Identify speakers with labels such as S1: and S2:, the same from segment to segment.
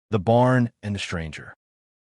S1: the barn, and the stranger.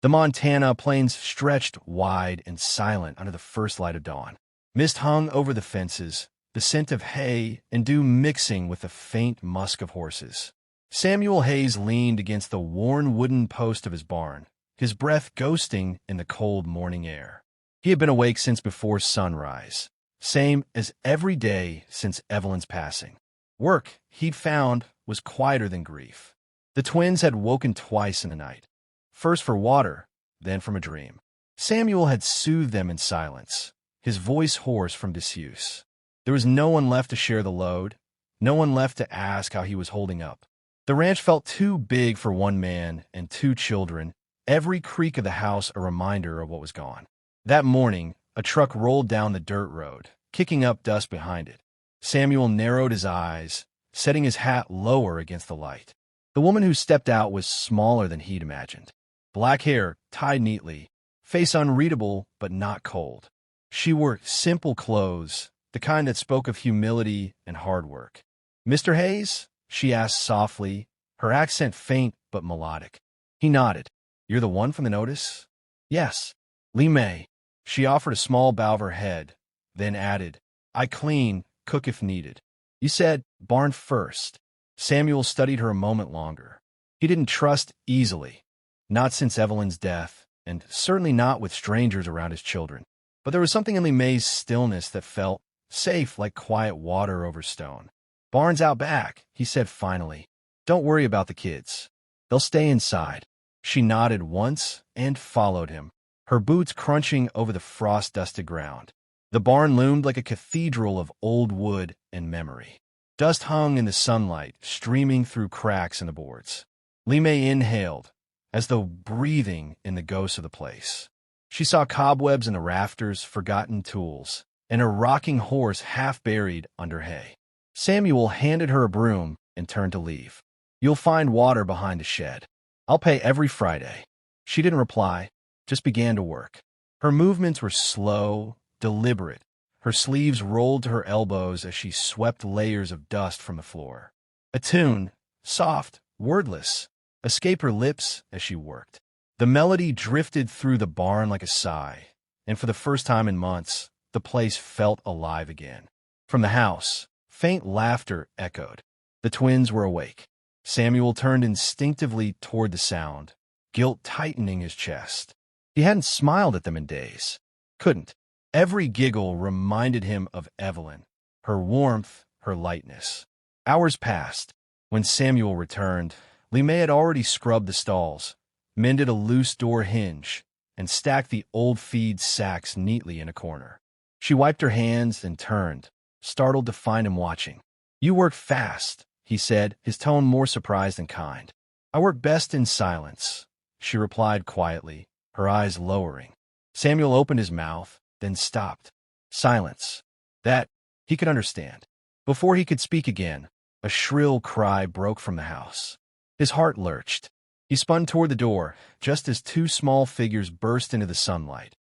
S1: The Montana plains stretched wide and silent under the first light of dawn. Mist hung over the fences, the scent of hay and dew mixing with the faint musk of horses. Samuel Hayes leaned against the worn wooden post of his barn, his breath ghosting in the cold morning air. He had been awake since before sunrise, same as every day since Evelyn's passing. Work, he'd found, was quieter than grief. The twins had woken twice in the night, first for water, then from a dream. Samuel had soothed them in silence, his voice hoarse from disuse. There was no one left to share the load, no one left to ask how he was holding up. The ranch felt too big for one man and two children, every creak of the house a reminder of what was gone. That morning, a truck rolled down the dirt road, kicking up dust behind it. Samuel narrowed his eyes, setting his hat lower against the light. The woman who stepped out was smaller than he'd imagined. Black hair, tied neatly, face unreadable but not cold. She wore simple clothes, the kind that spoke of humility and hard work. "Mr. Hayes?" she asked softly, her accent faint but melodic. He nodded. "You're the one from the notice?" "Yes." "Li Mei." She offered a small bow of her head, then added, "I clean, cook if needed." "You said barn first." Samuel studied her a moment longer. He didn't trust easily, not since Evelyn's death, and certainly not with strangers around his children. But there was something in Li Mei's stillness that felt safe like quiet water over stone. "Barn's out back," he said finally. "Don't worry about the kids. They'll stay inside." She nodded once and followed him, her boots crunching over the frost-dusted ground. The barn loomed like a cathedral of old wood and memory. Dust hung in the sunlight, streaming through cracks in the boards. Li Mei inhaled, as though breathing in the ghost of the place. She saw cobwebs in the rafters, forgotten tools, and a rocking horse half buried under hay. Samuel handed her a broom and turned to leave. "You'll find water behind the shed. I'll pay every Friday." She didn't reply, just began to work. Her movements were slow, deliberate. Her sleeves rolled to her elbows as she swept layers of dust from the floor. A tune, soft, wordless, escaped her lips as she worked. The melody drifted through the barn like a sigh, and for the first time in months, the place felt alive again. From the house, faint laughter echoed. The twins were awake. Samuel turned instinctively toward the sound, guilt tightening his chest. He hadn't smiled at them in days. Couldn't. Every giggle reminded him of Evelyn, her warmth, her lightness. Hours passed. When Samuel returned, Li Mei had already scrubbed the stalls, mended a loose door hinge, and stacked the old feed sacks neatly in a corner. She wiped her hands and turned, startled to find him watching. "You work fast," he said, his tone more surprised than kind. "I work best in silence," she replied quietly, her eyes lowering. Samuel opened his mouth, then stopped. Silence. That he could understand. Before he could speak again, a shrill cry broke from the house. His heart lurched. He spun toward the door, just as two small figures burst into the sunlight.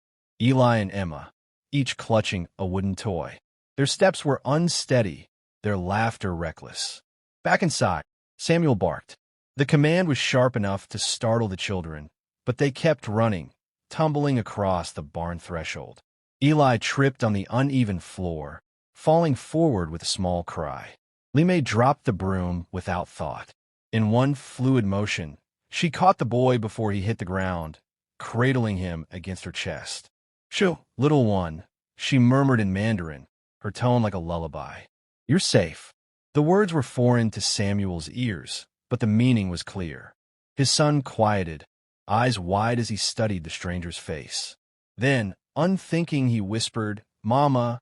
S1: Eli and Emma, each clutching a wooden toy. Their steps were unsteady, their laughter reckless. "Back inside," Samuel barked. The command was sharp enough to startle the children, but they kept running, tumbling across the barn threshold. Eli tripped on the uneven floor, falling forward with a small cry. Li Mei dropped the broom without thought. In one fluid motion, she caught the boy before he hit the ground, cradling him against her chest. "Shoo, little one," she murmured in Mandarin, her tone like a lullaby. "You're safe." The words were foreign to Samuel's ears, but the meaning was clear. His son quieted, eyes wide as he studied the stranger's face. Then, unthinking, he whispered, "Mama."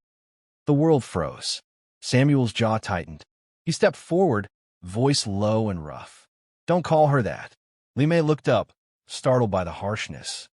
S1: The world froze. Samuel's jaw tightened. He stepped forward, voice low and rough. "Don't call her that." Li Mei looked up, startled by the harshness.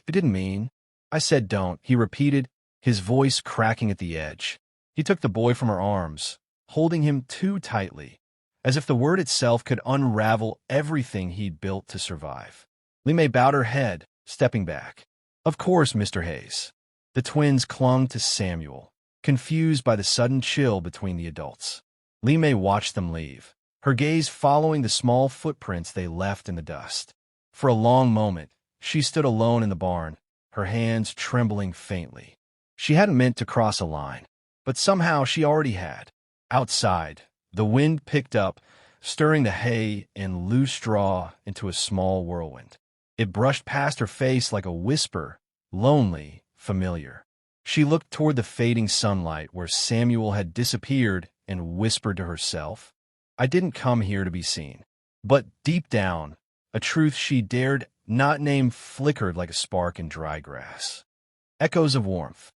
S1: "I didn't mean." "I said don't," he repeated, his voice cracking at the edge. He took the boy from her arms, holding him too tightly, as if the word itself could unravel everything he'd built to survive. Li Mei bowed her head, stepping back. "Of course, Mr. Hayes." The twins clung to Samuel, confused by the sudden chill between the adults. Li Mei watched them leave, her gaze following the small footprints they left in the dust. For a long moment, she stood alone in the barn, her hands trembling faintly. She hadn't meant to cross a line, but somehow she already had. Outside, the wind picked up, stirring the hay and loose straw into a small whirlwind. It brushed past her face like a whisper, lonely, familiar. She looked toward the fading sunlight where Samuel had disappeared and whispered to herself, "I didn't come here to be seen." But deep down, a truth she dared not name flickered like a spark in dry grass. Echoes of warmth.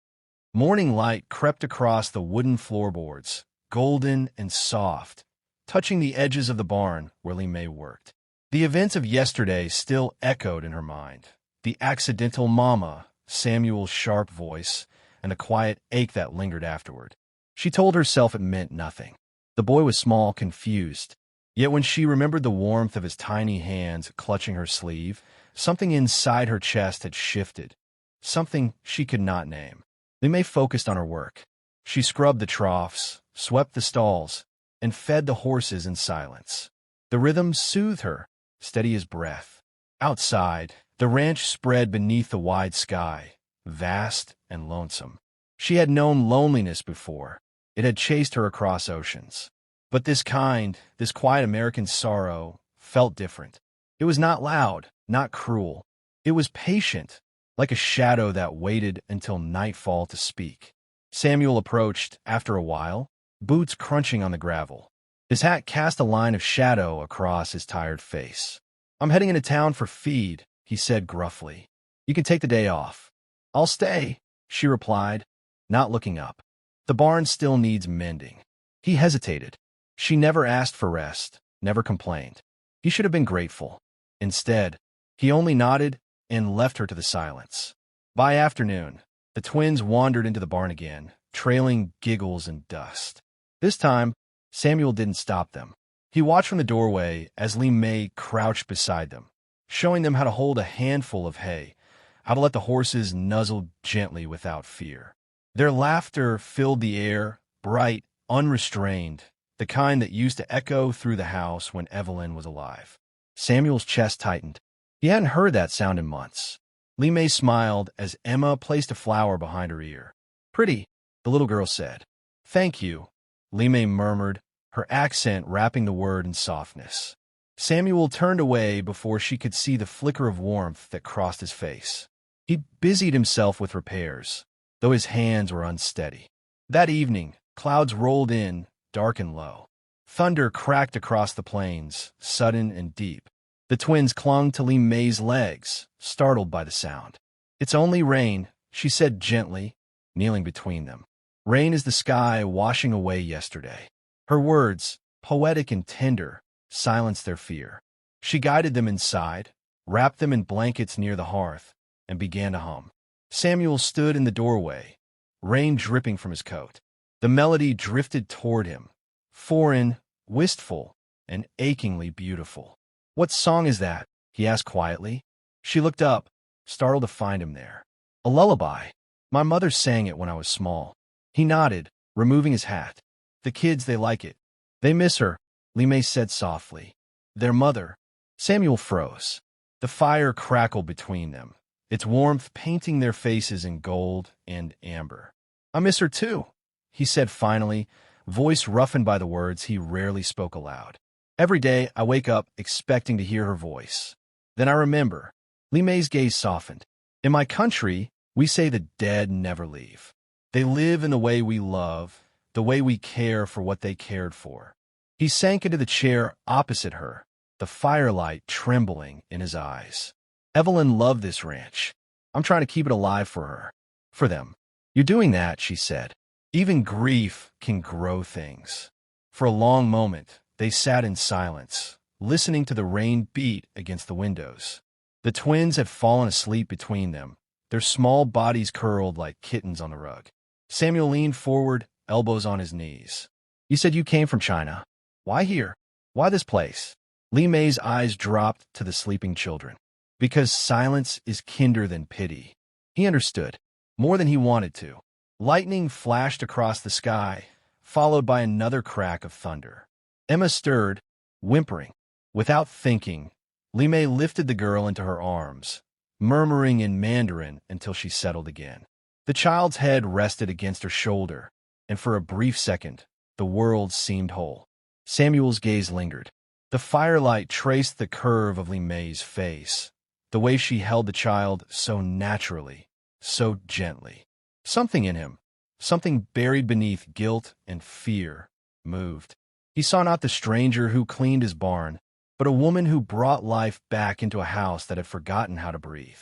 S1: Morning light crept across the wooden floorboards, golden and soft, touching the edges of the barn where Li Mei worked. The events of yesterday still echoed in her mind. The accidental mama, Samuel's sharp voice, and the quiet ache that lingered afterward. She told herself it meant nothing. The boy was small, confused. Yet when she remembered the warmth of his tiny hands clutching her sleeve, something inside her chest had shifted. Something she could not name. Li Mei focused on her work. She scrubbed the troughs, swept the stalls, and fed the horses in silence. The rhythm soothed her, steady as breath. Outside, the ranch spread beneath the wide sky, vast and lonesome. She had known loneliness before. It had chased her across oceans. But this quiet American sorrow felt different. It was not loud, not cruel. It was patient, like a shadow that waited until nightfall to speak. Samuel approached after a while, boots crunching on the gravel. His hat cast a line of shadow across his tired face. "I'm heading into town for feed," he said gruffly. "You can take the day off." "I'll stay," she replied, not looking up. "The barn still needs mending." He hesitated. She never asked for rest, never complained. He should have been grateful. Instead, he only nodded and left her to the silence. By afternoon, the twins wandered into the barn again, trailing giggles and dust. This time, Samuel didn't stop them. He watched from the doorway as Li Mei crouched beside them, showing them how to hold a handful of hay, how to let the horses nuzzle gently without fear. Their laughter filled the air, bright, unrestrained, the kind that used to echo through the house when Evelyn was alive. Samuel's chest tightened. He hadn't heard that sound in months. Li Mei smiled as Emma placed a flower behind her ear. "Pretty," the little girl said. "Thank you," Li Mei murmured, her accent wrapping the word in softness. Samuel turned away before she could see the flicker of warmth that crossed his face. He busied himself with repairs, though his hands were unsteady. That evening, clouds rolled in, dark and low. Thunder cracked across the plains, sudden and deep. The twins clung to Li Mei's legs, startled by the sound. "It's only rain," she said gently, kneeling between them. "Rain is the sky washing away yesterday." Her words, poetic and tender, silenced their fear. She guided them inside, wrapped them in blankets near the hearth, and began to hum. Samuel stood in the doorway, rain dripping from his coat. The melody drifted toward him, foreign, wistful, and achingly beautiful. "What song is that?" he asked quietly. She looked up, startled to find him there. "A lullaby. My mother sang it when I was small." He nodded, removing his hat. "The kids, they like it. They miss her," Li Mei said softly. "Their mother." Samuel froze. The fire crackled between them, its warmth painting their faces in gold and amber. "I miss her too," he said finally, voice roughened by the words he rarely spoke aloud. "Every day I wake up expecting to hear her voice. Then I remember." Li Mei's gaze softened. "In my country, we say the dead never leave. They live in the way we love, the way we care for what they cared for." He sank into the chair opposite her, the firelight trembling in his eyes. "Evelyn loved this ranch. I'm trying to keep it alive for her. For them." "You're doing that," she said. "Even grief can grow things." For a long moment, they sat in silence, listening to the rain beat against the windows. The twins had fallen asleep between them, their small bodies curled like kittens on the rug. Samuel leaned forward, elbows on his knees. "You said you came from China. Why here? Why this place?" Li Mei's eyes dropped to the sleeping children. "Because silence is kinder than pity." He understood, more than he wanted to. Lightning flashed across the sky, followed by another crack of thunder. Emma stirred, whimpering. Without thinking, Li Mei lifted the girl into her arms, murmuring in Mandarin until she settled again. The child's head rested against her shoulder, and for a brief second, the world seemed whole. Samuel's gaze lingered. The firelight traced the curve of Li Mei's face, the way she held the child so naturally, so gently. Something in him, something buried beneath guilt and fear, moved. He saw not the stranger who cleaned his barn, but a woman who brought life back into a house that had forgotten how to breathe.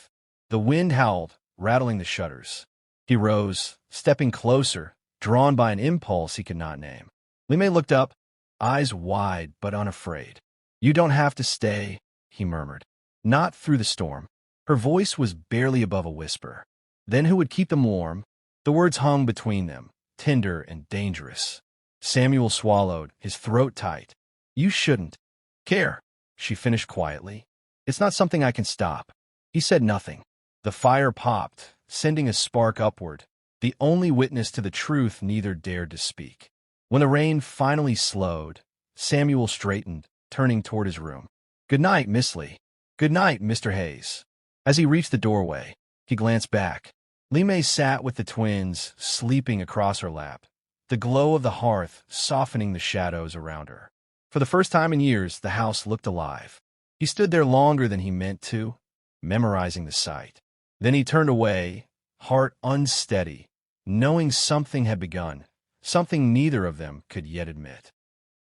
S1: The wind howled, rattling the shutters. He rose, stepping closer, drawn by an impulse he could not name. Li Mei looked up, eyes wide but unafraid. "You don't have to stay," he murmured. "Not through the storm." Her voice was barely above a whisper. "Then who would keep them warm?" The words hung between them, tender and dangerous. Samuel swallowed, his throat tight. "You shouldn't care," she finished quietly. "It's not something I can stop." He said nothing. The fire popped, sending a spark upward, the only witness to the truth neither dared to speak. When the rain finally slowed, Samuel straightened, turning toward his room. "Good night, Miss Lee." "Good night, Mr. Hayes." As he reached the doorway, he glanced back. Li Mei sat with the twins, sleeping across her lap, the glow of the hearth softening the shadows around her. For the first time in years, the house looked alive. He stood there longer than he meant to, memorizing the sight. Then he turned away, heart unsteady, knowing something had begun, something neither of them could yet admit.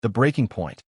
S1: The breaking point.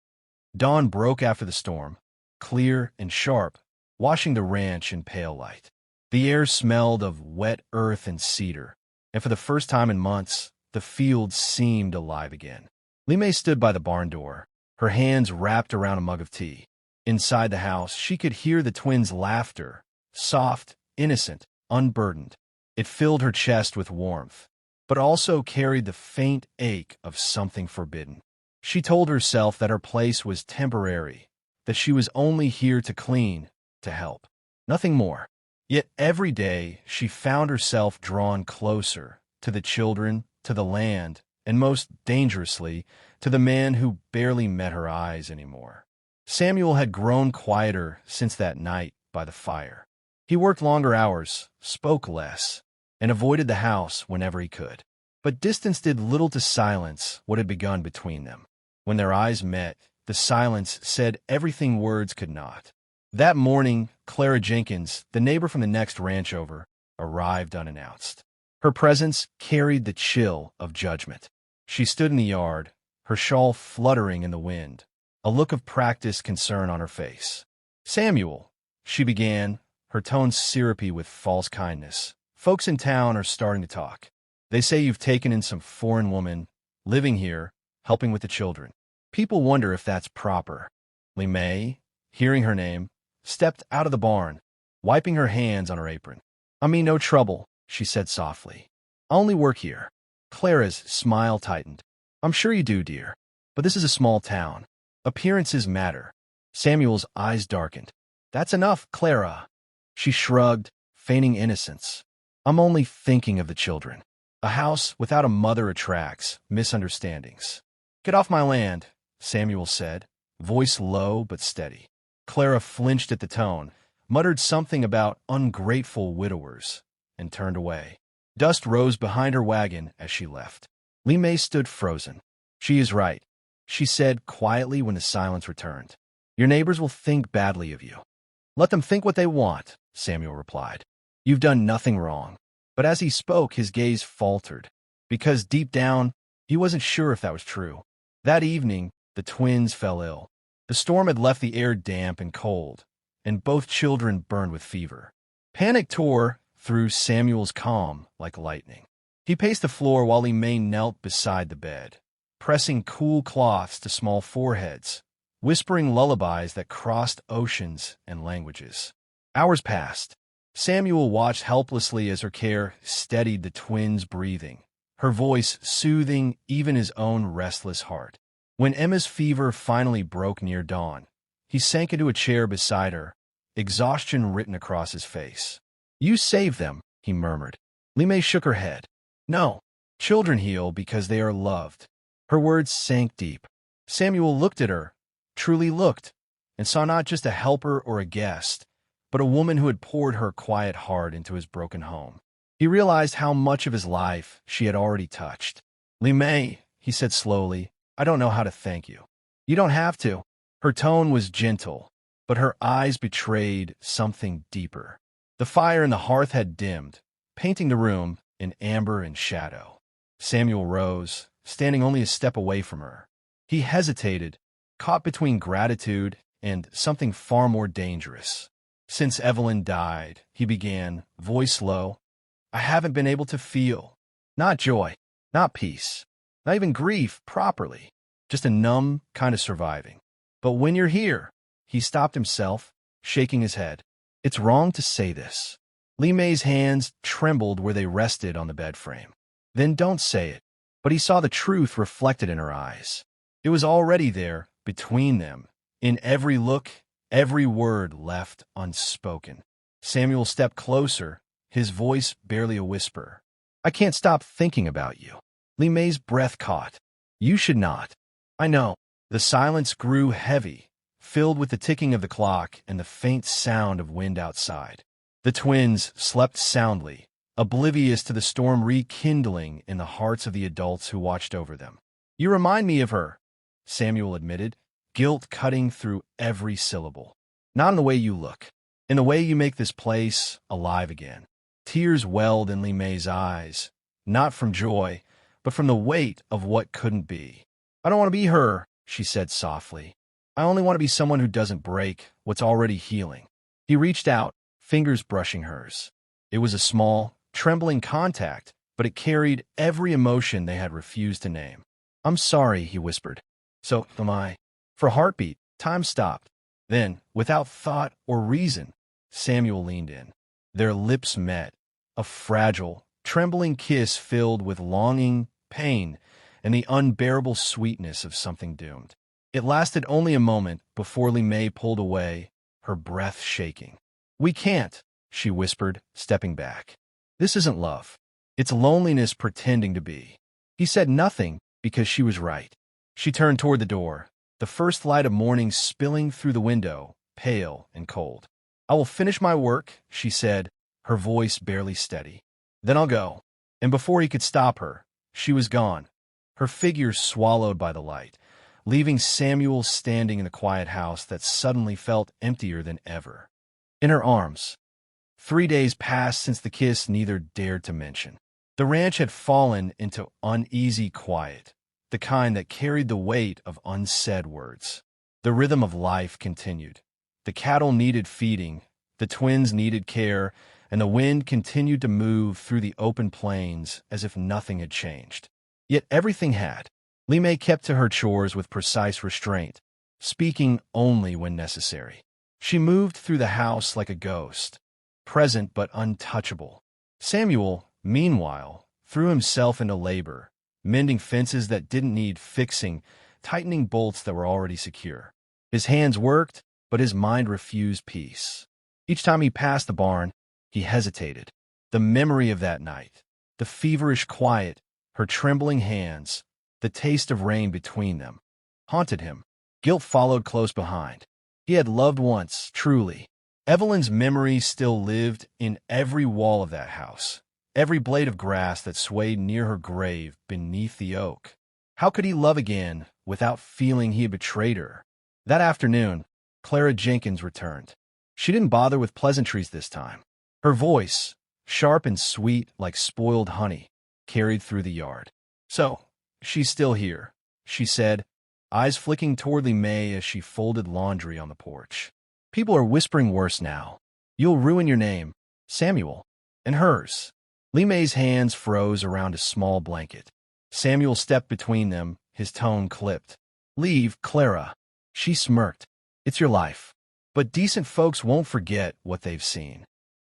S1: Dawn broke after the storm, clear and sharp, washing the ranch in pale light. The air smelled of wet earth and cedar, and for the first time in months, the fields seemed alive again. Li Mei stood by the barn door, her hands wrapped around a mug of tea. Inside the house, she could hear the twins' laughter, soft, innocent, unburdened. It filled her chest with warmth, but also carried the faint ache of something forbidden. She told herself that her place was temporary, that she was only here to clean, to help. Nothing more. Yet every day she found herself drawn closer to the children, to the land, and most dangerously, to the man who barely met her eyes anymore. Samuel had grown quieter since that night by the fire. He worked longer hours, spoke less, and avoided the house whenever he could. But distance did little to silence what had begun between them. When their eyes met, the silence said everything words could not. That morning, Clara Jenkins, the neighbor from the next ranch over, arrived unannounced. Her presence carried the chill of judgment. She stood in the yard, her shawl fluttering in the wind, a look of practiced concern on her face. "Samuel," she began, her tone syrupy with false kindness, "folks in town are starting to talk. They say you've taken in some foreign woman, living here, helping with the children. People wonder if that's proper." Li Mei, hearing her name, stepped out of the barn, wiping her hands on her apron. "I mean no trouble," she said softly. "I only work here." Clara's smile tightened. "I'm sure you do, dear. But this is a small town. Appearances matter." Samuel's eyes darkened. "That's enough, Clara." She shrugged, feigning innocence. "I'm only thinking of the children. A house without a mother attracts misunderstandings." "Get off my land," Samuel said, voice low but steady. Clara flinched at the tone, muttered something about ungrateful widowers, and turned away. Dust rose behind her wagon as she left. Li Mei stood frozen. "She is right," she said quietly when the silence returned. "Your neighbors will think badly of you." "Let them think what they want," Samuel replied. "You've done nothing wrong." But as he spoke, his gaze faltered, because deep down, he wasn't sure if that was true. That evening, the twins fell ill. The storm had left the air damp and cold, and both children burned with fever. Panic tore through Samuel's calm like lightning. He paced the floor while Li Mei knelt beside the bed, pressing cool cloths to small foreheads, whispering lullabies that crossed oceans and languages. Hours passed. Samuel watched helplessly as her care steadied the twins' breathing, her voice soothing even his own restless heart. When Emma's fever finally broke near dawn, he sank into a chair beside her, exhaustion written across his face. "You saved them," he murmured. Li Mei shook her head. "No, children heal because they are loved." Her words sank deep. Samuel looked at her, truly looked, and saw not just a helper or a guest, but a woman who had poured her quiet heart into his broken home. He realized how much of his life she had already touched. "Li Mei," he said slowly, "I don't know how to thank you." "You don't have to." Her tone was gentle, but her eyes betrayed something deeper. The fire in the hearth had dimmed, painting the room in amber and shadow. Samuel rose, standing only a step away from her. He hesitated, caught between gratitude and something far more dangerous. "Since Evelyn died," he began, voice low, "I haven't been able to feel. Not joy, not peace, not even grief properly. Just a numb kind of surviving. But when you're here," he stopped himself, shaking his head. "It's wrong to say this." Li Mei's hands trembled where they rested on the bed frame. "Then don't say it." But he saw the truth reflected in her eyes. It was already there, between them, in every look, every word left unspoken. Samuel stepped closer, his voice barely a whisper. "I can't stop thinking about you." Li Mei's breath caught. "You should not." "I know." The silence grew heavy, filled with the ticking of the clock and the faint sound of wind outside. The twins slept soundly, oblivious to the storm rekindling in the hearts of the adults who watched over them. "You remind me of her," Samuel admitted, guilt cutting through every syllable. "Not in the way you look. In the way you make this place alive again." Tears welled in Li Mei's eyes, not from joy, but from the weight of what couldn't be. "I don't want to be her," she said softly. "I only want to be someone who doesn't break what's already healing." He reached out, fingers brushing hers. It was a small, trembling contact, but it carried every emotion they had refused to name. "I'm sorry," he whispered. "So am I." For a heartbeat, time stopped. Then, without thought or reason, Samuel leaned in. Their lips met, a fragile, trembling kiss filled with longing, pain, and the unbearable sweetness of something doomed. It lasted only a moment before Li Mei pulled away, her breath shaking. "We can't," she whispered, stepping back. "This isn't love. It's loneliness pretending to be." He said nothing because she was right. She turned toward the door, the first light of morning spilling through the window, pale and cold. "I will finish my work," she said, her voice barely steady. "Then I'll go." And before he could stop her, she was gone, her figure swallowed by the light, leaving Samuel standing in the quiet house that suddenly felt emptier than ever. In her arms. 3 days passed since the kiss neither dared to mention. The ranch had fallen into uneasy quiet, the kind that carried the weight of unsaid words. The rhythm of life continued. The cattle needed feeding, the twins needed care, and the wind continued to move through the open plains as if nothing had changed. Yet everything had. Li Mei kept to her chores with precise restraint, speaking only when necessary. She moved through the house like a ghost, present but untouchable. Samuel, meanwhile, threw himself into labor, mending fences that didn't need fixing, tightening bolts that were already secure. His hands worked, but his mind refused peace. Each time he passed the barn, he hesitated. The memory of that night, the feverish quiet, her trembling hands, the taste of rain between them, haunted him. Guilt followed close behind. He had loved once, truly. Evelyn's memory still lived in every wall of that house, every blade of grass that swayed near her grave beneath the oak. How could he love again without feeling he had betrayed her? That afternoon, Clara Jenkins returned. She didn't bother with pleasantries this time. Her voice, sharp and sweet like spoiled honey, carried through the yard. "So, she's still here," she said, eyes flicking toward Li Mei as she folded laundry on the porch. "People are whispering worse now. You'll ruin your name, Samuel, and hers." Li Mei's hands froze around a small blanket. Samuel stepped between them, his tone clipped. "Leave, Clara." She smirked. "It's your life. But decent folks won't forget what they've seen."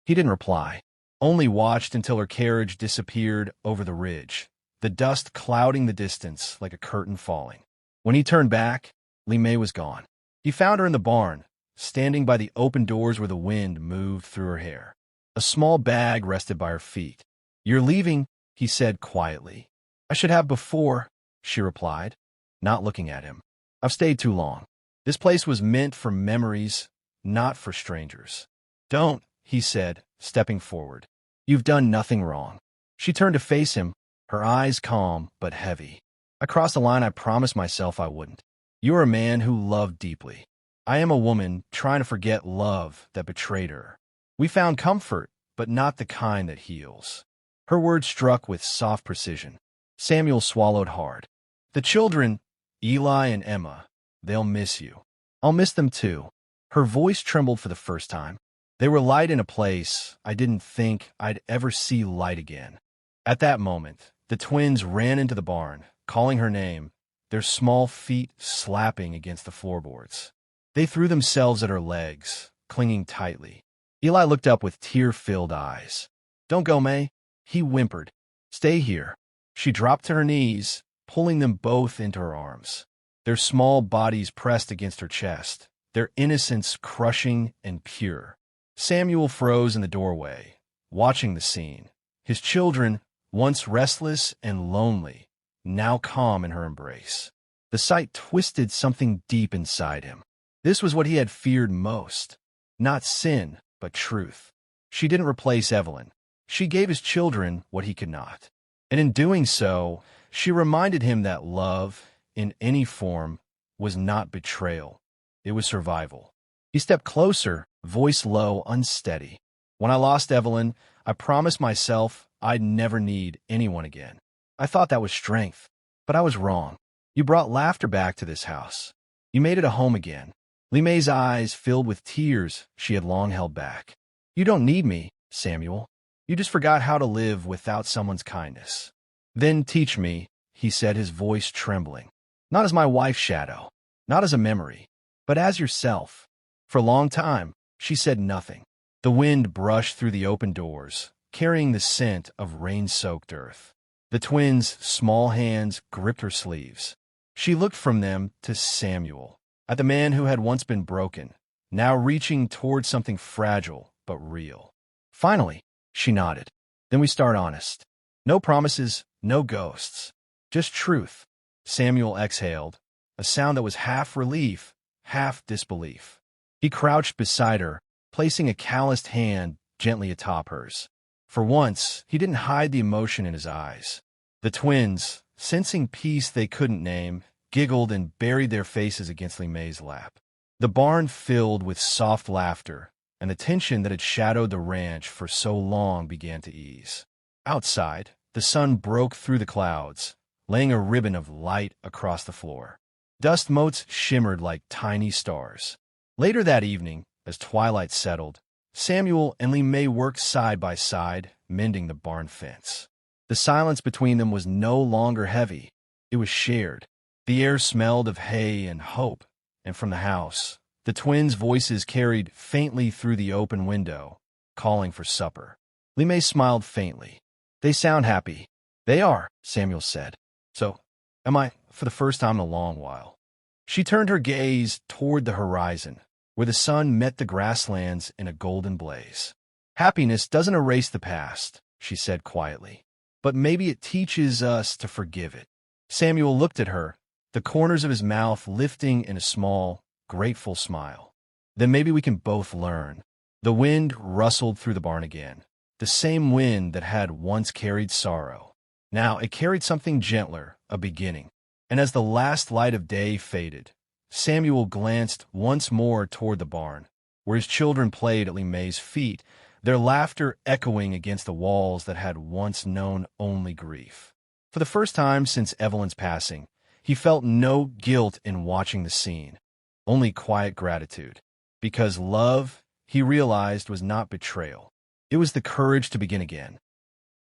S1: He didn't reply, only watched until her carriage disappeared over the ridge, the dust clouding the distance like a curtain falling. When he turned back, Li Mei was gone. He found her in the barn, standing by the open doors where the wind moved through her hair. A small bag rested by her feet. "You're leaving," he said quietly. "I should have before," she replied, not looking at him. "I've stayed too long." This place was meant for memories, not for strangers. Don't, he said, stepping forward. You've done nothing wrong. She turned to face him, her eyes calm but heavy. I crossed a line I promised myself I wouldn't. You are a man who loved deeply. I am a woman trying to forget love that betrayed her. We found comfort, but not the kind that heals. Her words struck with soft precision. Samuel swallowed hard. The children, Eli and Emma, they'll miss you. I'll miss them too. Her voice trembled for the first time. They were light in a place I didn't think I'd ever see light again. At that moment, the twins ran into the barn, calling her name, their small feet slapping against the floorboards. They threw themselves at her legs, clinging tightly. Eli looked up with tear-filled eyes. Don't go, May, he whimpered. Stay here. She dropped to her knees, pulling them both into her arms. Their small bodies pressed against her chest, their innocence crushing and pure. Samuel froze in the doorway, watching the scene. His children, once restless and lonely, now calm in her embrace. The sight twisted something deep inside him. This was what he had feared most. Not sin, but truth. She didn't replace Evelyn. She gave his children what he could not. And in doing so, she reminded him that love, in any form, was not betrayal. It was survival. He stepped closer, voice low, unsteady. When I lost Evelyn, I promised myself I'd never need anyone again. I thought that was strength, but I was wrong. You brought laughter back to this house. You made it a home again. Li Mei's eyes filled with tears she had long held back. You don't need me, Samuel. You just forgot how to live without someone's kindness. Then teach me, he said, his voice trembling. Not as my wife's shadow, not as a memory, but as yourself. For a long time, she said nothing. The wind brushed through the open doors, carrying the scent of rain-soaked earth. The twins' small hands gripped her sleeves. She looked from them to Samuel, at the man who had once been broken, now reaching toward something fragile but real. Finally, she nodded. Then we start honest. No promises, no ghosts. Just truth. Samuel exhaled, a sound that was half relief, half disbelief. He crouched beside her, placing a calloused hand gently atop hers. For once, he didn't hide the emotion in his eyes. The twins, sensing peace they couldn't name, giggled and buried their faces against Li Mei's lap. The barn filled with soft laughter, and the tension that had shadowed the ranch for so long began to ease. Outside, the sun broke through the clouds, laying a ribbon of light across the floor. Dust motes shimmered like tiny stars. Later that evening, as twilight settled, Samuel and Li Mei worked side by side, mending the barn fence. The silence between them was no longer heavy. It was shared. The air smelled of hay and hope, and from the house, the twins' voices carried faintly through the open window, calling for supper. Li Mei smiled faintly. They sound happy. They are, Samuel said. So, am I, for the first time in a long while. She turned her gaze toward the horizon, where the sun met the grasslands in a golden blaze. Happiness doesn't erase the past, she said quietly, but maybe it teaches us to forgive it. Samuel looked at her, the corners of his mouth lifting in a small, grateful smile. Then maybe we can both learn. The wind rustled through the barn again, the same wind that had once carried sorrow. Now it carried something gentler, a beginning. And as the last light of day faded, Samuel glanced once more toward the barn, where his children played at Li Mei's feet, their laughter echoing against the walls that had once known only grief. For the first time since Evelyn's passing, he felt no guilt in watching the scene, only quiet gratitude. Because love, he realized, was not betrayal. It was the courage to begin again,